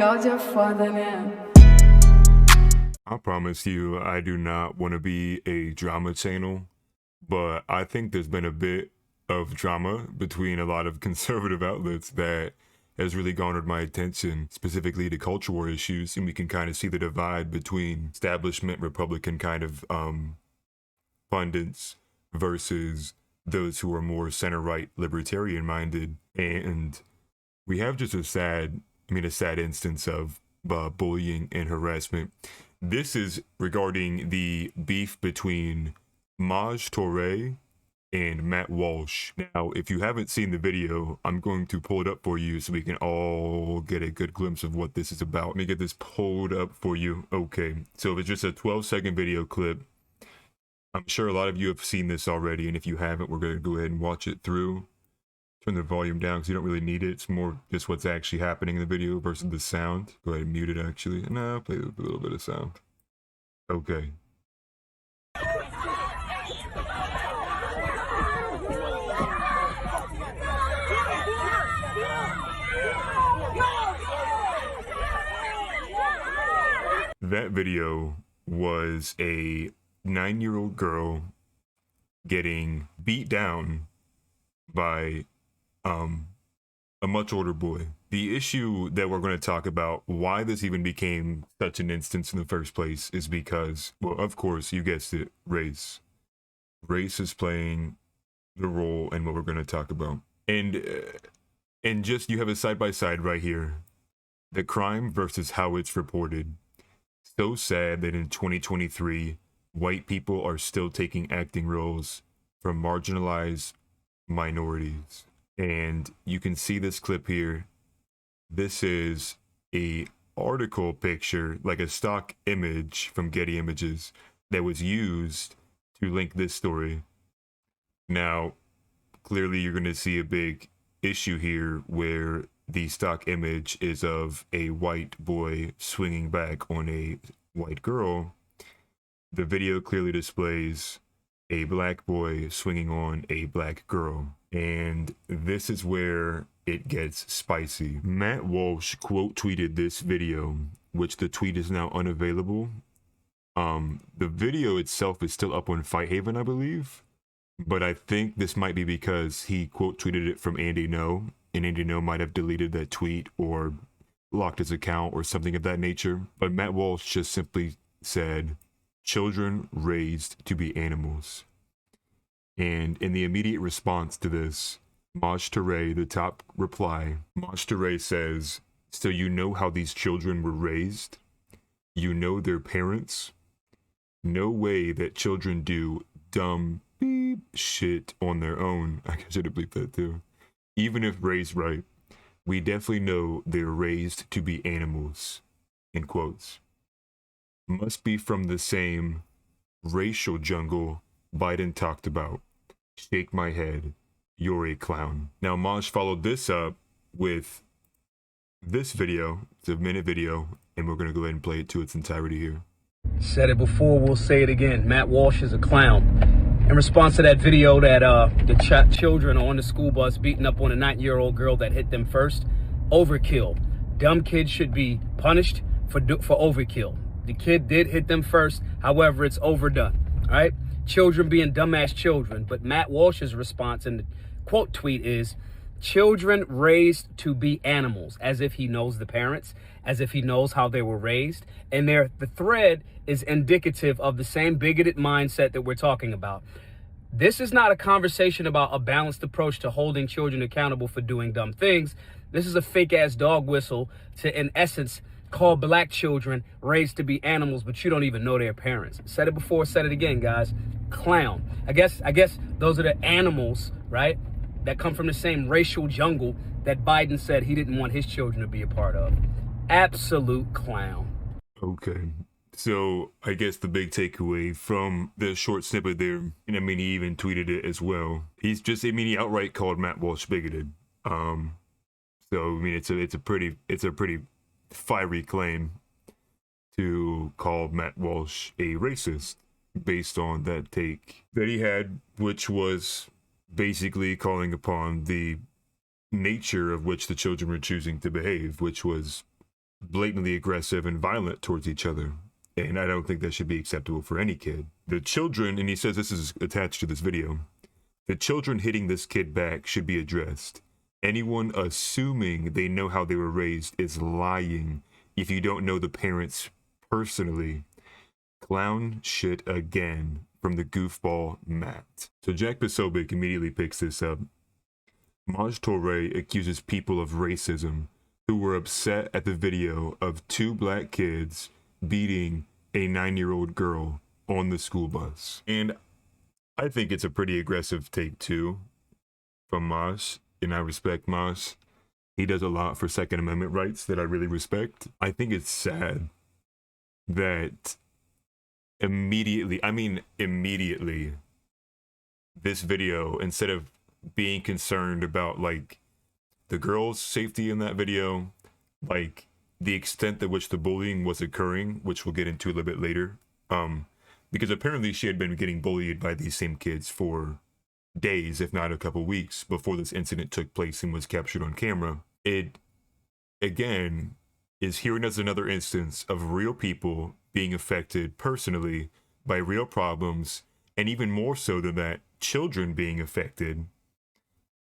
Y'all just further now. I promise you, I do not want to be a drama channel, but I think there's been a bit of drama between a lot of conservative outlets that has really garnered my attention, specifically the culture war issues, and we can kind of see the divide between establishment Republican kind of pundits versus those who are more center-right libertarian minded. And we have just a sad instance of bullying and harassment. This is regarding the beef between Toure and Matt Walsh. Now, if you haven't seen the video, I'm going to pull it up for you so we can all get a good glimpse of what this is about. Let me get this pulled up for you. Okay, so it's just a 12-second video clip. I'm sure a lot of you have seen this already, and if you haven't, we're going to go ahead and watch it through. Turn the volume down because you don't really need it. It's more just what's actually happening in the video versus the sound. Go ahead and mute it, actually. No, play a little bit of sound. Okay. That video was a 9-year-old girl getting beat down by a much older boy. The issue that we're going to talk about, why this even became such an instance in the first place, is because, well, of course, you guessed it, race. Race is playing the role in what we're going to talk about. And just, you have a side-by-side right here. The crime versus how it's reported. So sad that in 2023, white people are still taking acting roles from marginalized minorities. And you can see this clip here. This is a article picture, like a stock image from Getty Images that was used to link this story. Now, clearly you're going to see a big issue here where the stock image is of a white boy swinging back on a white girl. The video clearly displays a black boy swinging on a black girl. And this is where it gets spicy. Matt Walsh quote tweeted this video, which the tweet is now unavailable. The video itself is still up on Fight Haven, I believe. But I think this might be because he quote tweeted it from Andy No, and Andy No might have deleted that tweet or locked his account or something of that nature. But Matt Walsh just simply said, "Children raised to be animals." And in the immediate response to this, Toure, the top reply, Toure says, "So you know how these children were raised? You know their parents? No way that children do dumb beep shit on their own." I should have bleeped that too. "Even if raised right, we definitely know they're raised to be animals." In quotes. "Must be from the same racial jungle Biden talked about. Shake my head. You're a clown." Now, Maj followed this up with this video. It's a minute video, and we're going to go ahead and play it to its entirety here. Said it before, we'll say it again. Matt Walsh is a clown. In response to that video that the children are on the school bus beating up on a 9-year-old girl that hit them first, overkill. Dumb kids should be punished for overkill. The kid did hit them first, however, it's overdone, all right? Children being dumbass children. But Matt Walsh's response in the quote tweet is, "Children raised to be animals," as if he knows the parents, as if he knows how they were raised. And the thread is indicative of the same bigoted mindset that we're talking about. This is not a conversation about a balanced approach to holding children accountable for doing dumb things. This is a fake ass dog whistle to, in essence, call black children raised to be animals, but you don't even know their parents. Said it before, said it again, guys. Clown. I guess those are the animals, right, that come from the same racial jungle that Biden said he didn't want his children to be a part of. Absolute clown. Okay. So I guess the big takeaway from the short snippet there, and I mean, he even tweeted it as well. He outright called Matt Walsh bigoted. So I mean, it's a pretty fiery claim to call Matt Walsh a racist based on that take that he had, which was basically calling upon the nature of which the children were choosing to behave, which was blatantly aggressive and violent towards each other. And I don't think that should be acceptable for any kid. The children, and he says this is attached to this video, the children hitting this kid back should be addressed. Anyone assuming they know how they were raised is lying if you don't know the parents personally. Clown shit again from the goofball Matt. So Jack Posobiec immediately picks this up. Maj Toure accuses people of racism who were upset at the video of 2 black kids beating a 9-year-old girl on the school bus. And I think it's a pretty aggressive take too from Maj, and I respect Maj. He does a lot for Second Amendment rights that I really respect. I think it's sad that immediately, this video, instead of being concerned about like the girl's safety in that video, like the extent to which the bullying was occurring, which we'll get into a little bit later, because apparently she had been getting bullied by these same kids for days, if not a couple weeks, before this incident took place and was captured on camera. It again is hearing as another instance of real people being affected personally by real problems, and even more so than that, children being affected.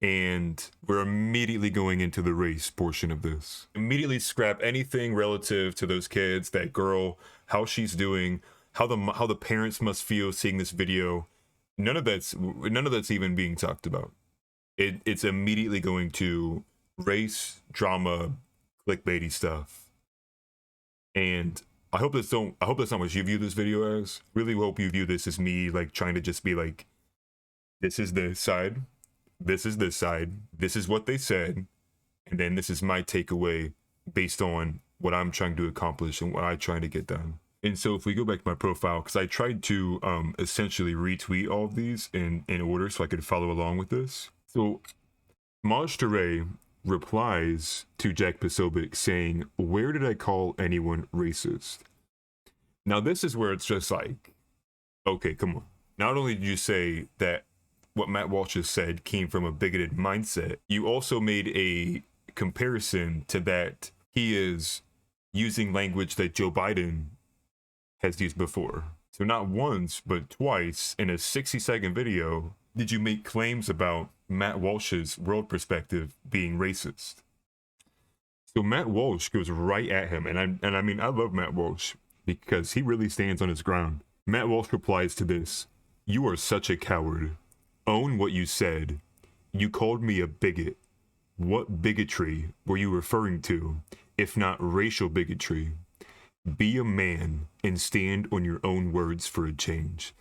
And we're immediately going into the race portion of this. Immediately scrap anything relative to those kids, that girl, how she's doing, how the parents must feel seeing this video. None of that's even being talked about. It's immediately going to race, drama, clickbaity stuff. And I hope that's not what you view this video as. Really hope you view this as me like trying to just be like, this is this side, this is this side, this is what they said, and then this is my takeaway based on what I'm trying to accomplish and what I'm trying to get done. And so if we go back to my profile, because I tried to essentially retweet all of these in order so I could follow along with this. So Maj Toure replies to Jack Posobiec saying, "Where did I call anyone racist?" Now this is where it's just like, okay, come on. Not only did you say that what Matt Walsh has said came from a bigoted mindset, you also made a comparison to that he is using language that Joe Biden has used before. So not once, but twice in a 60-second video did you make claims about Matt Walsh's world perspective being racist. So Matt Walsh goes right at him, and I mean I love Matt Walsh because he really stands on his ground. Matt Walsh replies to this, "You are such a coward. Own what you said. You called me a bigot. What bigotry were you referring to, if not racial bigotry? Be a man and stand on your own words for a change."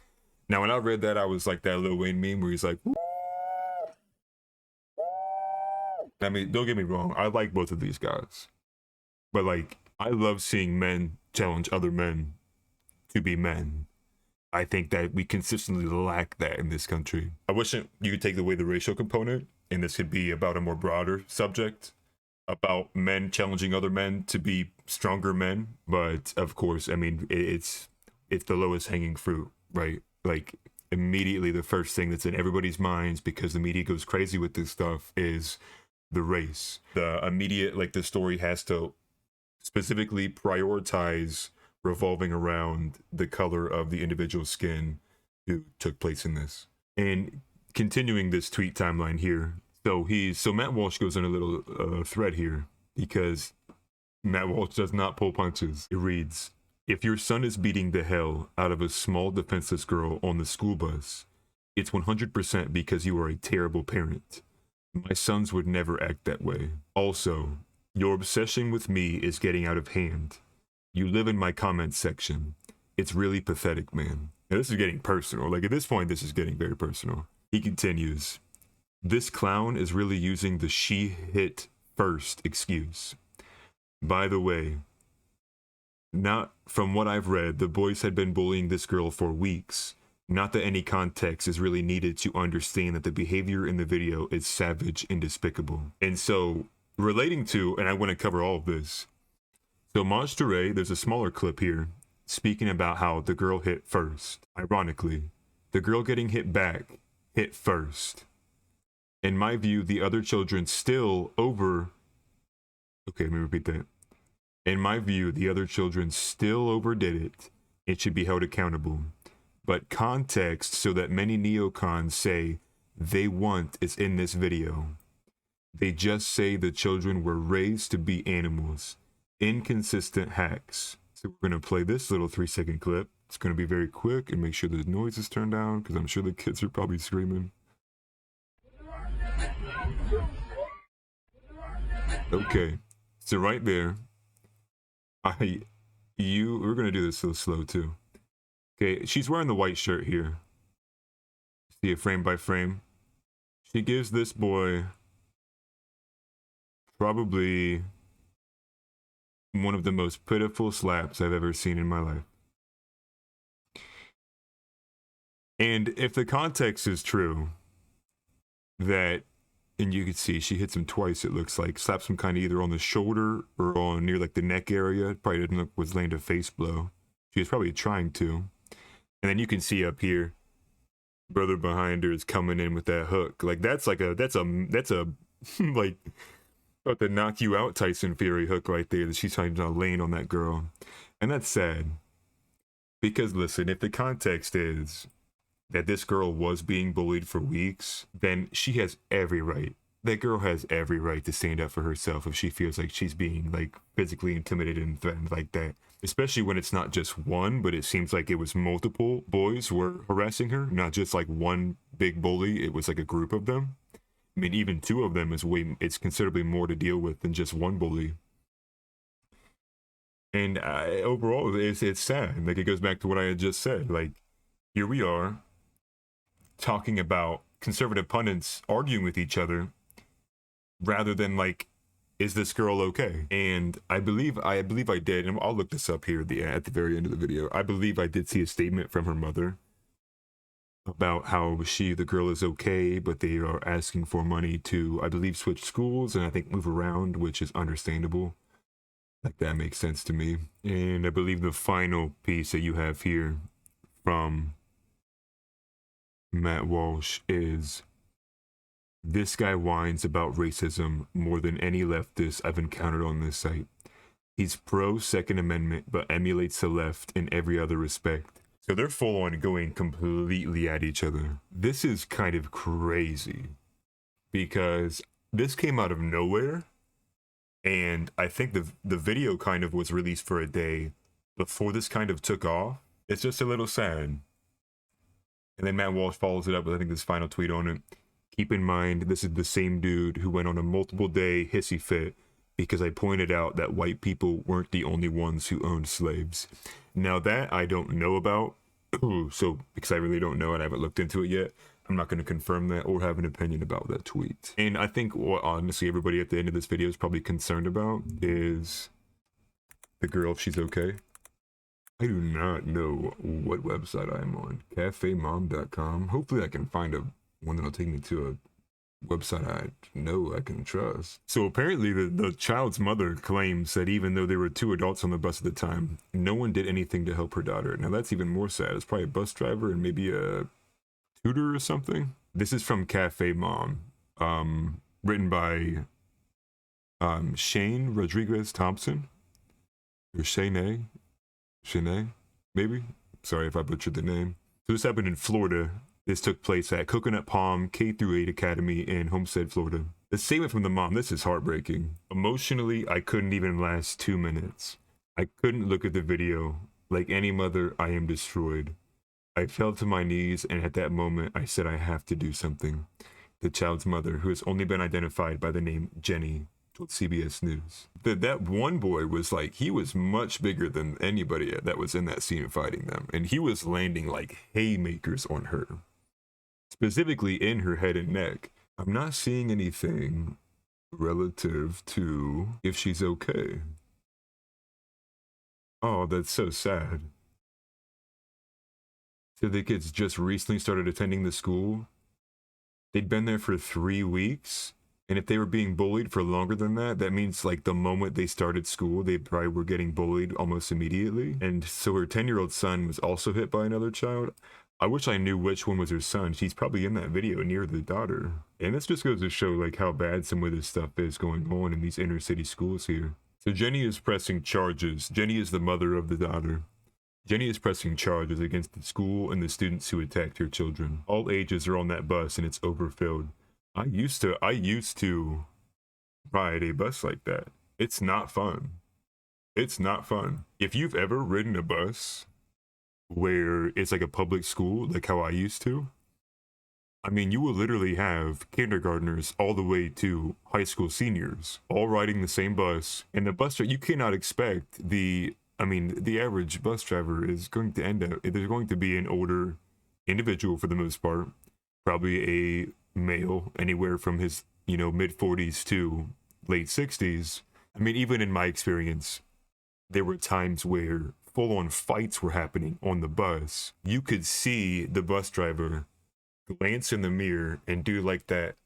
Now, when I read that, I was like that Lil Wayne meme where he's like, "Woo." I mean, don't get me wrong, I like both of these guys. But like, I love seeing men challenge other men to be men. I think that we consistently lack that in this country. I wish you could take away the racial component, and this could be about a more broader subject, about men challenging other men to be stronger men. But of course, I mean, it's the lowest hanging fruit, right? Like immediately the first thing that's in everybody's minds, because the media goes crazy with this stuff, is the race. The immediate, like the story has to specifically prioritize revolving around the color of the individual skin who took place in this. And continuing this tweet timeline here, so Matt Walsh goes on a little thread here, because Matt Walsh does not pull punches. It reads, "If your son is beating the hell out of a small defenseless girl on the school bus, it's 100% because you are a terrible parent. My sons would never act that way. Also, your obsession with me is getting out of hand. You live in my comments section. It's really pathetic, man." Now, this is getting personal. Like at this point, this is getting very personal. He continues, "This clown is really using the she hit first excuse. By the way, not from what I've read, the boys had been bullying this girl for weeks. Not that any context is really needed to understand that the behavior in the video is savage and despicable." And so relating to, and I want to cover all of this. So Maj Toure, there's a smaller clip here speaking about how the girl hit first. Ironically, the girl getting hit back hit first. In my view, the other children still over... Okay, let me repeat that. In my view, the other children still overdid it. It should be held accountable. But context so that many neocons say they want is in this video. They just say the children were raised to be animals. Inconsistent hacks. So we're going to play this little 3-second clip. It's going to be very quick and make sure the noise is turned down because I'm sure the kids are probably screaming. Okay, so right there, we're going to do this so slow too. Okay, she's wearing the white shirt here. See it frame by frame. She gives this boy probably one of the most pitiful slaps I've ever seen in my life. And if the context is true, that, and you can see she hits him twice, it looks like, slaps him kind of either on the shoulder or on near like the neck area. Probably didn't look was laying a face blow. She was probably trying to. And then you can see up here, brother behind her is coming in with that hook. Like that's a like about to knock you out Tyson Fury hook right there that she's trying to laying on that girl. And that's sad. Because listen, if the context is that this girl was being bullied for weeks, then she has every right. That girl has every right to stand up for herself if she feels like she's being like physically intimidated and threatened like that. Especially when it's not just one, but it seems like it was multiple boys were harassing her, not just like one big bully. It was like a group of them. I mean, even two of them it's considerably more to deal with than just one bully. And overall, it's sad. Like it goes back to what I had just said. Like here we are talking about conservative pundits arguing with each other rather than like, is this girl okay? And I believe I did, and I'll look this up here at the very end of the video. I believe I did see a statement from her mother about how the girl is okay, but they are asking for money to, I believe, switch schools and I think move around, which is understandable. Like that makes sense to me. And I believe the final piece that you have here from Matt Walsh is, this guy whines about racism more than any leftist I've encountered on this site. He's pro Second Amendment, but emulates the left in every other respect. So they're full on going completely at each other. This is kind of crazy because this came out of nowhere. And I think the video kind of was released for a day before this kind of took off. It's just a little sad. And then Matt Walsh follows it up with, I think, this final tweet on it. Keep in mind, this is the same dude who went on a multiple-day hissy fit because I pointed out that white people weren't the only ones who owned slaves. Now that I don't know about, so because I really don't know and I haven't looked into it yet, I'm not going to confirm that or have an opinion about that tweet. And I think what honestly everybody at the end of this video is probably concerned about is the girl, if she's okay. I do not know what website I'm on. cafemom.com. Hopefully I can find one that'll take me to a website I know I can trust. So apparently the child's mother claims that even though there were two adults on the bus at the time, no one did anything to help her daughter. Now that's even more sad. It's probably a bus driver and maybe a tutor or something. This is from Cafe Mom, written by Shane Rodriguez Thompson, or Shanae, maybe? Sorry if I butchered the name. So this happened in Florida. This took place at Coconut Palm K-8 Academy in Homestead, Florida. The statement from the mom, this is heartbreaking. Emotionally, I couldn't even last 2 minutes. I couldn't look at the video. Like any mother, I am destroyed. I fell to my knees, and at that moment, I said I have to do something. The child's mother, who has only been identified by the name Jenny, told CBS News. That one boy was like, he was much bigger than anybody that was in that scene fighting them. And he was landing like haymakers on her. Specifically in her head and neck. I'm not seeing anything relative to if she's okay. Oh, that's so sad. So the kids just recently started attending the school. They'd been there for 3 weeks. And if they were being bullied for longer than that, that means like the moment they started school, they probably were getting bullied almost immediately. And so her 10-year-old son was also hit by another child. I wish I knew which one was her son. She's probably in that video near the daughter. And this just goes to show like how bad some of this stuff is going on in these inner city schools here. So Jenny is pressing charges. Jenny is the mother of the daughter. Jenny is pressing charges against the school and the students who attacked her children. All ages are on that bus and it's overfilled. I used to ride a bus like that. It's not fun. It's not fun. If you've ever ridden a bus where it's like a public school, like how I used to, I mean, you will literally have kindergartners all the way to high school seniors all riding the same bus. And the bus driver, you cannot expect the average bus driver is going to end up, there's going to be an older individual for the most part, probably a male, anywhere from his, mid 40s to late 60s. I mean, even in my experience, there were times where full-on fights were happening on the bus. You could see the bus driver glance in the mirror and do like that,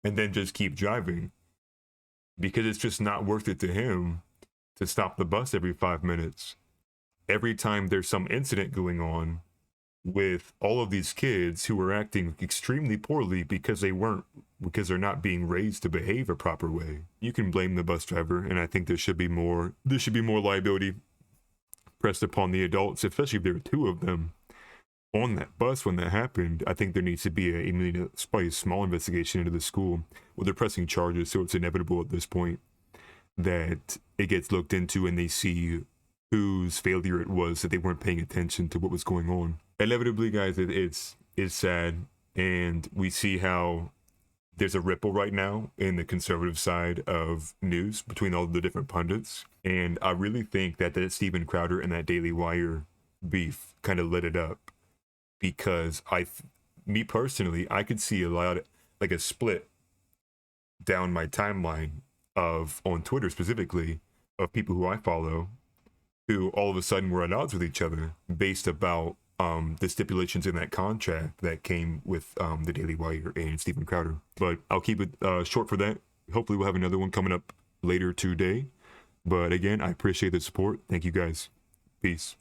and then just keep driving, because it's just not worth it to him to stop the bus every 5 minutes. Every time there's some incident going on with all of these kids who are acting extremely poorly because they're not being raised to behave a proper way, you can blame the bus driver. And I think there should be more liability pressed upon the adults, especially if there were two of them on that bus when that happened. I think there needs to be probably a small investigation into the school. Well, they're pressing charges, so it's inevitable at this point that it gets looked into and they see whose failure it was, that they weren't paying attention to what was going on. Inevitably, guys, it's sad, and we see how there's a ripple right now in the conservative side of news between all the different pundits. And I really think that Steven Crowder and that Daily Wire beef kind of lit it up, because me personally, I could see a lot, like a split down my timeline on Twitter specifically, of people who I follow who all of a sudden were at odds with each other based about the stipulations in that contract that came with the Daily Wire and Steven Crowder. But I'll keep it short for that. Hopefully we'll have another one coming up later today. But again, I appreciate the support. Thank you guys. Peace.